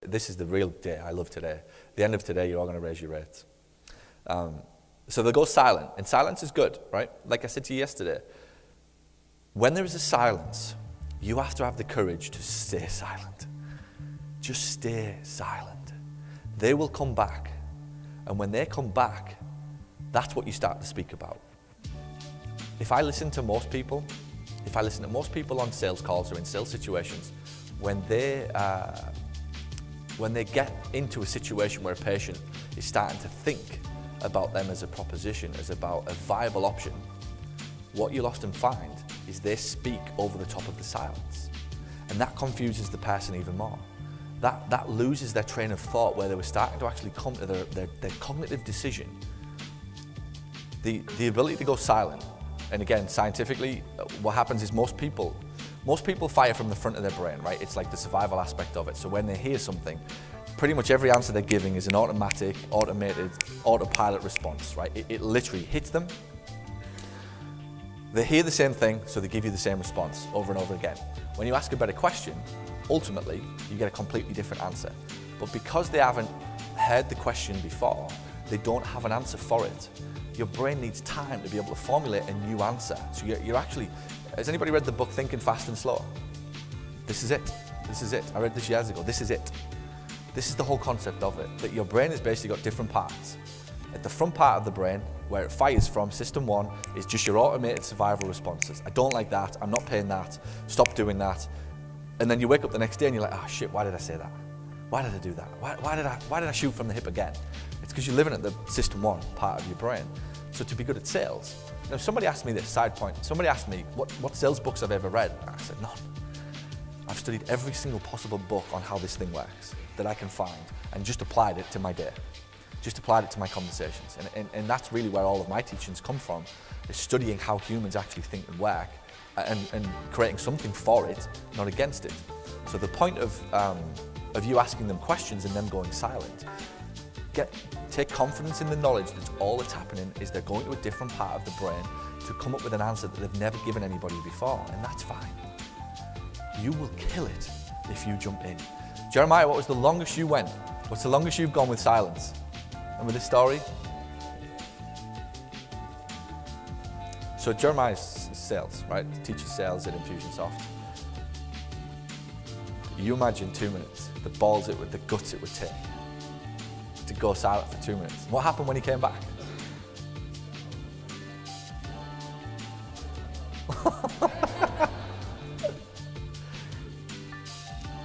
This is the real day I love today. At the end of today, you're all going to raise your rates. So they'll go silent, and silence is good, right? Like I said to you yesterday, when there is a silence, you have to have the courage to stay silent. Just stay silent. They will come back, and when they come back, that's what you start to speak about. If I listen to most people on sales calls or in sales situations, when they get into a situation where a patient is starting to think about them as a proposition, as about a viable option, what you'll often find is they speak over the top of the silence. And that confuses the person even more. That loses their train of thought where they were starting to actually come to their cognitive decision. The ability to go silent, and again, scientifically, what happens is most people fire from the front of their brain, right? It's like the survival aspect of it. So when they hear something, pretty much every answer they're giving is an automatic, automated, autopilot response, right? It literally hits them. They hear the same thing, so they give you the same response over and over again. When you ask a better question, ultimately, you get a completely different answer. But because they haven't heard the question before, they don't have an answer for it. Your brain needs time to be able to formulate a new answer. So you're actually, has anybody read the book Thinking Fast and Slow? This is it. This is it. I read this years ago. This is it. This is the whole concept of it, that your brain has basically got different parts. At the front part of the brain, where it fires from, system one, is just your automated survival responses. I don't like that, I'm not paying that, stop doing that. And then you wake up the next day and you're like, oh shit, why did I say that? Why did I do that? Why did I shoot from the hip again? It's because you're living at the system one part of your brain. So to be good at sales, now somebody asked me this, side point, somebody asked me what sales books I've ever read. I said, none. I've studied every single possible book on how this thing works that I can find and just applied it to my day. Just applied it to my conversations. And that's really where all of my teachings come from, is studying how humans actually think and work and creating something for it, not against it. So the point of you asking them questions and them going silent, take confidence in the knowledge that all that's happening is they're going to a different part of the brain to come up with an answer that they've never given anybody before, and that's fine. You will kill it if you jump in. Jeremiah, what was the longest you went? What's the longest you've gone with silence? Remember this story? So Jeremiah's sales, right? Teaches sales at Infusionsoft. You imagine 2 minutes, the balls it would, the guts it would take to go silent for 2 minutes. What happened when he came back?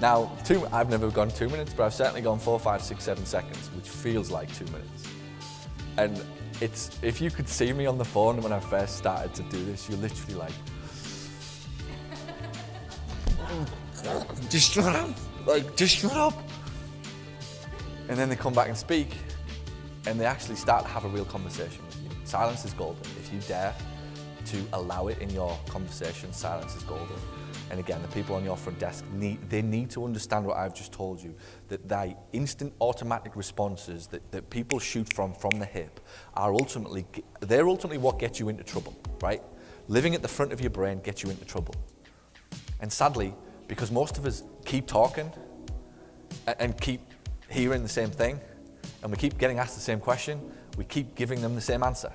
Now, I've never gone 2 minutes, but I've certainly gone 4, 5, 6, 7 seconds, which feels like 2 minutes. And if you could see me on the phone when I first started to do this, you're literally like, just shut up, just shut up. And then they come back and speak, and they actually start to have a real conversation with you. Silence is golden. If you dare to allow it in your conversation, silence is golden. And again, the people on your front desk, they need to understand what I've just told you, that the instant automatic responses that people shoot from the hip are ultimately what gets you into trouble, right? Living at the front of your brain gets you into trouble. And sadly, because most of us keep talking and keep hearing the same thing, and we keep getting asked the same question, we keep giving them the same answer.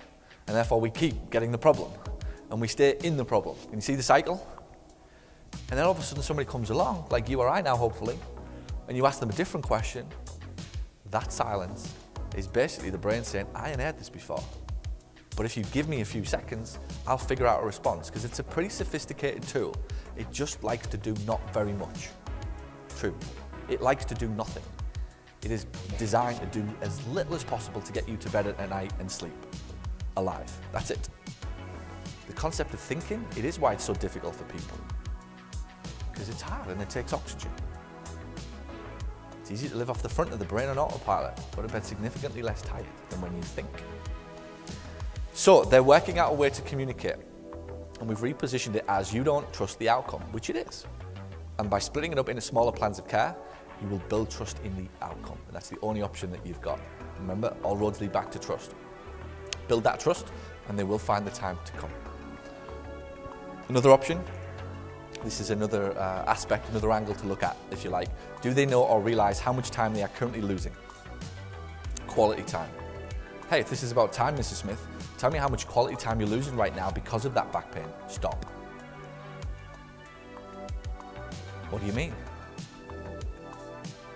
And therefore we keep getting the problem, and we stay in the problem. Can you see the cycle? And then all of a sudden somebody comes along, like you or I now hopefully, and you ask them a different question. That silence is basically the brain saying, I ain't heard this before. But if you give me a few seconds, I'll figure out a response, because it's a pretty sophisticated tool. It just likes to do not very much. True. It likes to do nothing. It is designed to do as little as possible to get you to bed at night and sleep alive. That's it. The concept of thinking, it is why it's so difficult for people. Because it's hard and it takes oxygen. It's easy to live off the front of the brain on autopilot, but I bet significantly less tired than when you think. So they're working out a way to communicate, and we've repositioned it as you don't trust the outcome, which it is. And by splitting it up into smaller plans of care, you will build trust in the outcome, and that's the only option that you've got. Remember, all roads lead back to trust. Build that trust, and they will find the time to come. Another option, This is another aspect, another angle to look at, if you like. Do they know or realize how much time they are currently losing? Quality time. Hey, if this is about time, Mrs. Smith, tell me how much quality time you're losing right now because of that back pain. Stop. What do you mean?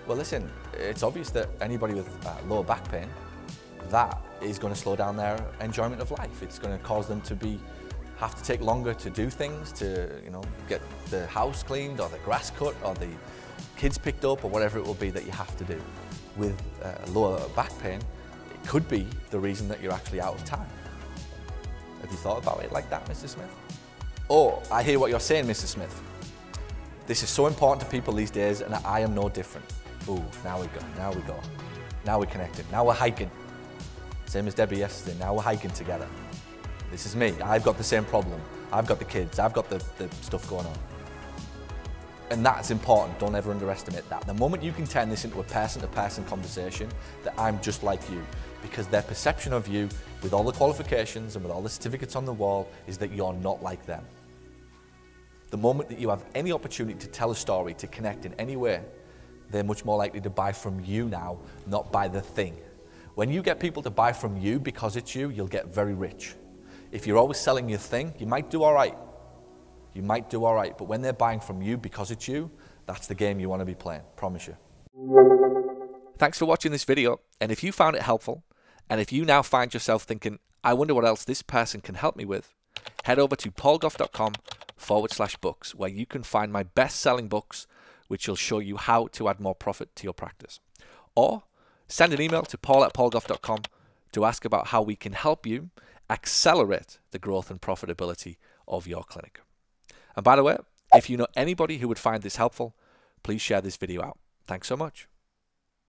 Well, listen, it's obvious that anybody with lower back pain, that is going to slow down their enjoyment of life. It's going to cause them to have to take longer to do things, to get the house cleaned or the grass cut or the kids picked up or whatever it will be that you have to do. With lower back pain, it could be the reason that you're actually out of time. Have you thought about it like that, Mrs. Smith? Oh, I hear what you're saying, Mrs. Smith. This is so important to people these days, and I am no different. Ooh, now we go. Now we're connected. Now we're hiking. Same as Debbie yesterday, now we're hiking together. This is me, I've got the same problem. I've got the kids, I've got the stuff going on. And that's important, don't ever underestimate that. The moment you can turn this into a person-to-person conversation, that I'm just like you, because their perception of you, with all the qualifications and with all the certificates on the wall, is that you're not like them. The moment that you have any opportunity to tell a story, to connect in any way, they're much more likely to buy from you now, not buy the thing. When you get people to buy from you because it's you, you'll get very rich. If you're always selling your thing, you might do all right. You might do all right, but when they're buying from you because it's you, that's the game you want to be playing, promise you. Thanks for watching this video, and if you found it helpful, and if you now find yourself thinking, I wonder what else this person can help me with, head over to paulgough.com/books, where you can find my best-selling books, which will show you how to add more profit to your practice. Or send an email to paul@paulgough.com to ask about how we can help you accelerate the growth and profitability of your clinic. And by the way, if you know anybody who would find this helpful, please share this video out. Thanks so much.